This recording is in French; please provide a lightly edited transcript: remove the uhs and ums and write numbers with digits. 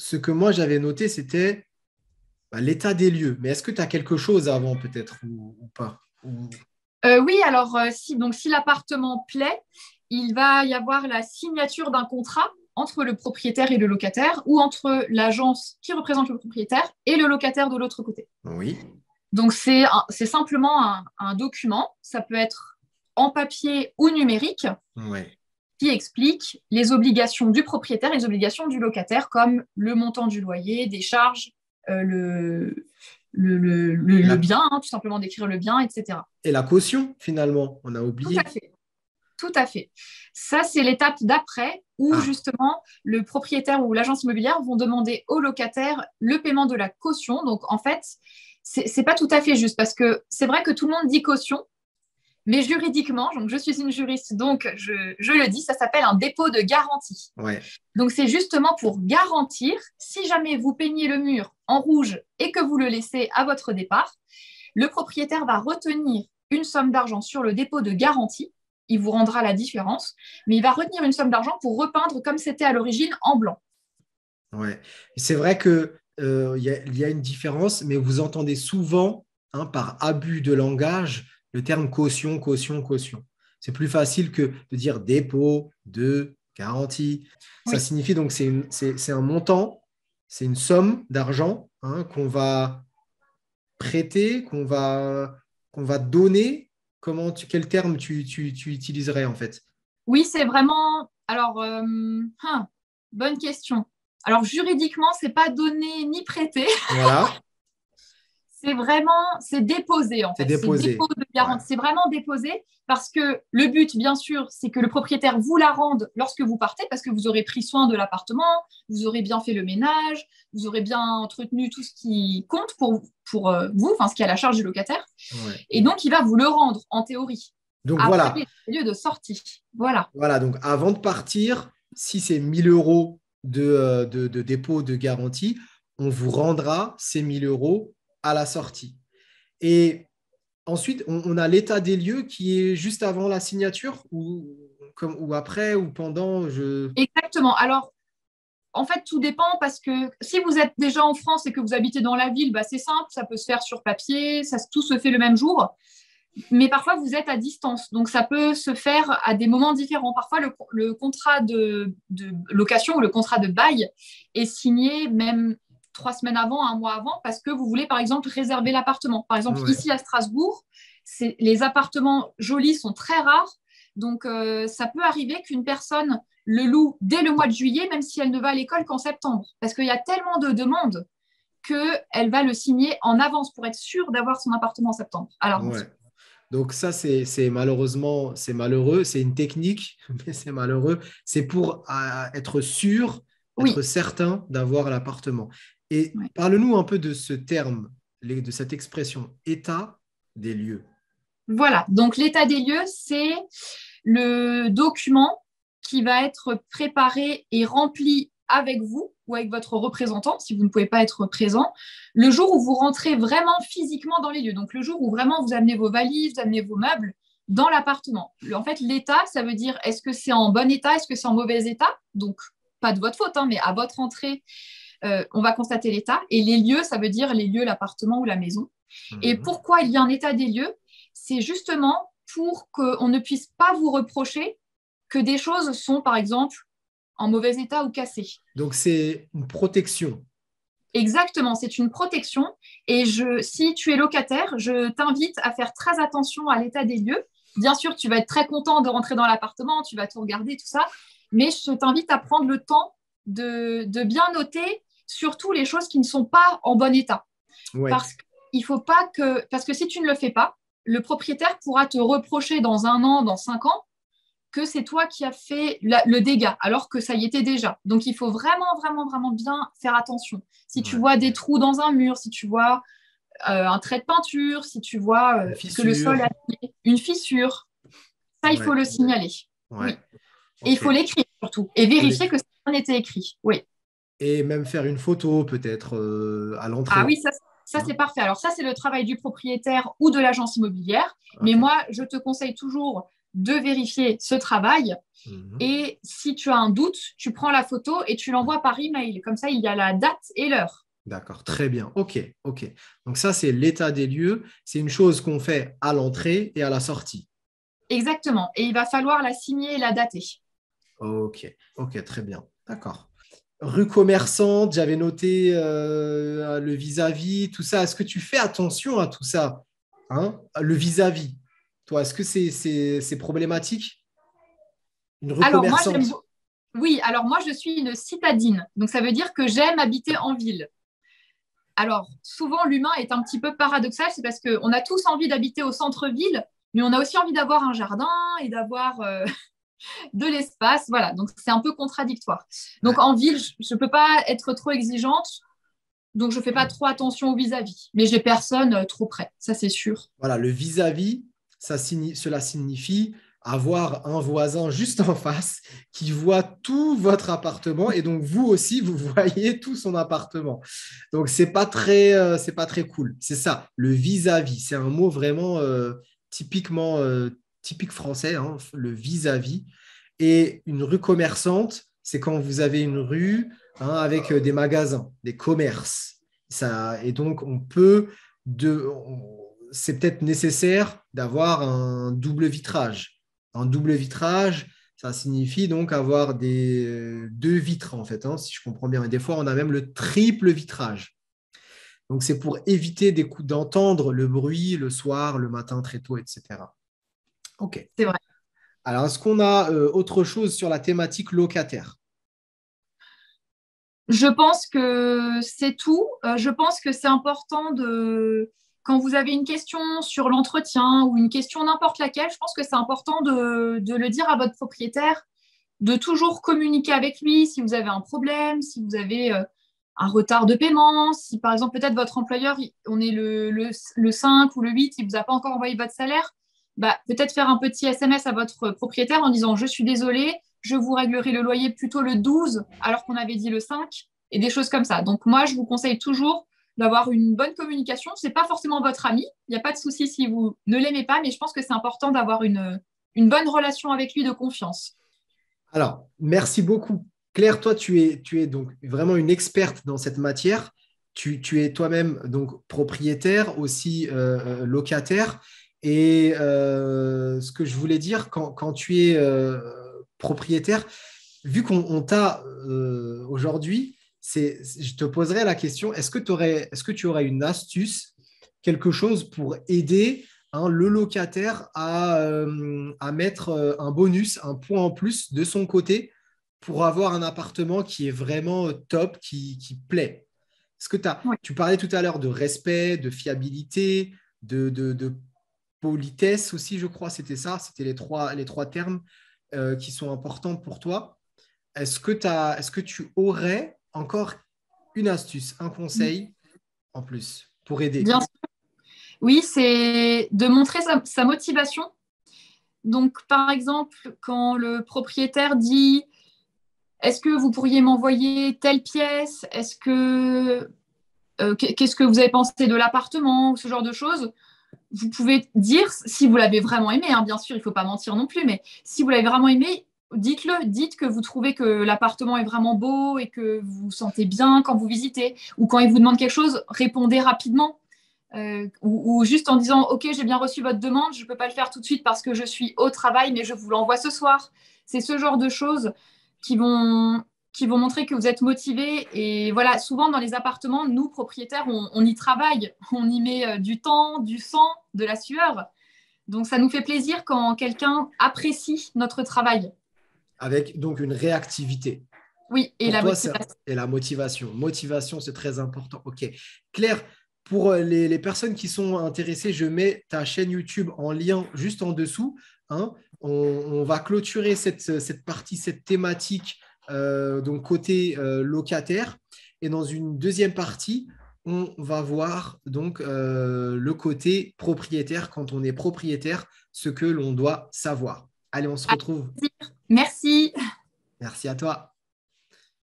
ce que moi j'avais noté, c'était l'état des lieux. Mais est-ce que tu as quelque chose avant peut-être ou pas? Oui, alors si l'appartement plaît, il va y avoir la signature d'un contrat entre le propriétaire et le locataire ou entre l'agence qui représente le propriétaire et le locataire de l'autre côté. Oui. Donc, c'est simplement un document, ça peut être en papier ou numérique, Ouais. qui explique les obligations du propriétaire et les obligations du locataire, comme le montant du loyer, des charges, Et le la, bien, hein, tout simplement d'écrire le bien, etc. et la caution, finalement, on a Tout à oublié. fait. Tout à fait. Ça, c'est l'étape d'après où Ah, justement le propriétaire ou l'agence immobilière vont demander au locataire le paiement de la caution. Donc en fait, c'est pas tout à fait juste parce que c'est vrai que tout le monde dit caution, mais juridiquement, donc je suis une juriste, donc je le dis, ça s'appelle un dépôt de garantie. ouais. Donc c'est justement pour garantir, si jamais vous peignez le mur en rouge et que vous le laissez à votre départ, le propriétaire va retenir une somme d'argent sur le dépôt de garantie. Il vous rendra la différence, mais il va retenir une somme d'argent pour repeindre comme c'était à l'origine en blanc. Ouais. C'est vrai que il y a une différence, mais vous entendez souvent, hein, par abus de langage, le terme caution, caution, caution. C'est plus facile que de dire dépôt de garantie. Ça Oui, signifie donc c'est un montant, c'est une somme d'argent, hein, qu'on va prêter, qu'on va donner. Quel terme tu utiliserais en fait? oui, c'est vraiment. Alors, bonne question. Alors, juridiquement, c'est pas donné ni prêté. Voilà, C'est vraiment, c'est déposé en c'est fait. C'est dépôt déposé. de Ouais. garantie. C'est vraiment déposé parce que le but, bien sûr, c'est que le propriétaire vous la rende lorsque vous partez parce que vous aurez pris soin de l'appartement, vous aurez bien fait le ménage, vous aurez bien entretenu tout ce qui compte pour vous, enfin ce qui est à la charge du locataire. Ouais. Et donc, il va vous le rendre en théorie Donc après voilà. les lieux de sortie. Voilà. Voilà, donc avant de partir, si c'est 1000 euros de dépôt de garantie, on vous rendra ces 1000 euros à la sortie. Et ensuite, on a l'état des lieux qui est juste avant la signature ou après ou pendant. Exactement. Alors, en fait, tout dépend parce que si vous êtes déjà en France et que vous habitez dans la ville, bah, c'est simple, ça peut se faire sur papier, tout se fait le même jour. Mais parfois, vous êtes à distance. Donc, ça peut se faire à des moments différents. Parfois, le contrat de location ou le contrat de bail est signé même 3 semaines avant, un mois avant, parce que vous voulez, par exemple, réserver l'appartement. Par exemple, Ouais, ici à Strasbourg, les appartements jolis sont très rares. Donc, ça peut arriver qu'une personne le loue dès le mois de juillet, même si elle ne va à l'école qu'en septembre. Parce qu'il y a tellement de demandes qu'elle va le signer en avance pour être sûre d'avoir son appartement en septembre, à ouais. l'avance. Donc ça, c'est malheureusement, c'est malheureux. C'est une technique, mais c'est malheureux. C'est pour être sûr, être Oui, certain d'avoir l'appartement. Et ouais. parle-nous un peu de ce terme, de cette expression, état des lieux. Voilà. Donc, l'état des lieux, c'est le document qui va être préparé et rempli avec vous ou avec votre représentant, si vous ne pouvez pas être présent, le jour où vous rentrez vraiment physiquement dans les lieux. Donc, le jour où vraiment vous amenez vos valises, vous amenez vos meubles dans l'appartement. En fait, l'état, ça veut dire est-ce que c'est en bon état, est-ce que c'est en mauvais état? Donc, pas de votre faute, hein, mais à votre entrée, on va constater l'état. Et les lieux, ça veut dire les lieux, l'appartement ou la maison. Et Mhm. pourquoi il y a un état des lieux? C'est justement pour qu'on ne puisse pas vous reprocher que des choses sont, par exemple, en mauvais état ou cassées. Donc, c'est une protection. Exactement, c'est une protection. Et si tu es locataire, je t'invite à faire très attention à l'état des lieux. Bien sûr, tu vas être très content de rentrer dans l'appartement, tu vas tout regarder, tout ça. Mais je t'invite à prendre le temps de bien noter surtout les choses qui ne sont pas en bon état. Ouais, Parce qu'il faut pas que, parce que si tu ne le fais pas, le propriétaire pourra te reprocher dans 1 an, dans 5 ans, que c'est toi qui as fait le dégât, alors que ça y était déjà. Donc il faut vraiment, vraiment, vraiment bien faire attention. Si tu ouais. vois des trous dans un mur, si tu vois un trait de peinture, si tu vois Une que le sol a fissure. une fissure, ça, il faut Ouais, le signaler. ouais. Oui. Et il Ok. faut l'écrire surtout. Et Faut vérifier que l'écrire. ça a bien été écrit. Oui. Et même faire une photo peut-être à Ah l'entrée. oui, ça Hein. c'est parfait. Alors ça, c'est le travail du propriétaire ou de l'agence immobilière. Mais Ok. moi, je te conseille toujours de vérifier ce travail. Mhm. Et si tu as un doute, tu prends la photo et tu l'envoies par email. Comme ça, il y a la date et l'heure. D'accord, très bien. OK, OK. Donc ça, c'est l'état des lieux. C'est une chose qu'on fait à l'entrée et à la sortie. Exactement. Et il va falloir la signer et la dater. OK, OK, très bien. D'accord. Rue commerçante, j'avais noté le vis-à-vis, tout ça. Est-ce que tu fais attention à tout ça? Hein? Le vis-à-vis. Toi, est-ce que c'est problématique? Une rue Alors, commerçante? oui, alors moi, je suis une citadine. Donc, ça veut dire que j'aime habiter en ville. Alors, souvent, l'humain est un petit peu paradoxal. C'est parce qu'on a tous envie d'habiter au centre-ville, mais on a aussi envie d'avoir un jardin et d'avoir de l'espace. Voilà, donc c'est un peu contradictoire. Donc, Ouais. en ville, je ne peux pas être trop exigeante. Donc, je ne fais pas trop attention au vis-à-vis. Mais j'ai personne trop près, ça c'est sûr. Voilà, le vis-à-vis, cela signifie avoir un voisin juste en face qui voit tout votre appartement et donc vous aussi, vous voyez tout son appartement. Donc, c'est pas très cool. C'est ça, le vis-à-vis. C'est un mot vraiment typiquement typique français, hein, le vis-à-vis. Et une rue commerçante, c'est quand vous avez une rue hein, avec des magasins, des commerces. Ça, et donc, c'est peut-être nécessaire d'avoir un double vitrage. Un double vitrage, ça signifie donc avoir deux vitres, en fait, hein, si je comprends bien. Et des fois, on a même le triple vitrage. Donc, c'est pour éviter d'entendre le bruit le soir, le matin très tôt, etc. OK. C'est vrai. Alors, est-ce qu'on a autre chose sur la thématique locataire? Je pense que c'est tout. Je pense que c'est important quand vous avez une question sur l'entretien ou une question n'importe laquelle, je pense que c'est important de le dire à votre propriétaire, de toujours communiquer avec lui si vous avez un problème, si vous avez un retard de paiement, si par exemple peut-être votre employeur, on est le 5 ou le 8, il ne vous a pas encore envoyé votre salaire, bah, peut-être faire un petit SMS à votre propriétaire en disant je suis désolé, je vous réglerai le loyer plutôt le 12 alors qu'on avait dit le 5 et des choses comme ça. Donc moi, je vous conseille toujours d'avoir une bonne communication. Ce n'est pas forcément votre ami, il n'y a pas de souci si vous ne l'aimez pas, mais je pense que c'est important d'avoir une bonne relation avec lui de confiance. Alors, merci beaucoup. Claire, toi, tu es donc vraiment une experte dans cette matière. Tu es toi-même donc propriétaire, aussi locataire. Et ce que je voulais dire, quand tu es propriétaire, vu qu'on t'a aujourd'hui, je te poserai la question, est-ce que tu aurais une astuce, quelque chose pour aider hein, le locataire à mettre un bonus, un point en plus de son côté pour avoir un appartement qui est vraiment top, qui plaît? Est-ce que Oui. tu parlais tout à l'heure de respect, de fiabilité, de politesse aussi, je crois, c'était ça, c'était les trois termes qui sont importants pour toi. Est-ce que tu aurais encore une astuce, un conseil en plus pour aider? Bien sûr. Oui, c'est de montrer sa motivation. Donc, par exemple, quand le propriétaire dit est-ce que vous pourriez m'envoyer telle pièce? Qu'est-ce que vous avez pensé de l'appartement ou ce genre de choses? Vous pouvez dire si vous l'avez vraiment aimé, hein, bien sûr, il ne faut pas mentir non plus, mais si vous l'avez vraiment aimé, dites-le, dites que vous trouvez que l'appartement est vraiment beau et que vous vous sentez bien quand vous visitez, ou quand il vous demande quelque chose, répondez rapidement. Ou juste en disant ok, j'ai bien reçu votre demande, je ne peux pas le faire tout de suite parce que je suis au travail, mais je vous l'envoie ce soir. C'est ce genre de choses qui vont, qui vont montrer que vous êtes motivé. Et voilà, souvent dans les appartements, nous, propriétaires, on y travaille, on y met du temps, du sang, de la sueur. Donc ça nous fait plaisir quand quelqu'un apprécie notre travail. Avec donc une réactivité. Oui, et Pour la toi, motivation. et la motivation. Motivation, c'est très important. OK. Claire, pour les personnes qui sont intéressées, je mets ta chaîne YouTube en lien juste en dessous. Hein. On va clôturer cette partie, cette thématique, donc côté locataire. Et dans une deuxième partie, on va voir donc le côté propriétaire, quand on est propriétaire, ce que l'on doit savoir. Allez, on se retrouve. Merci. Merci à toi.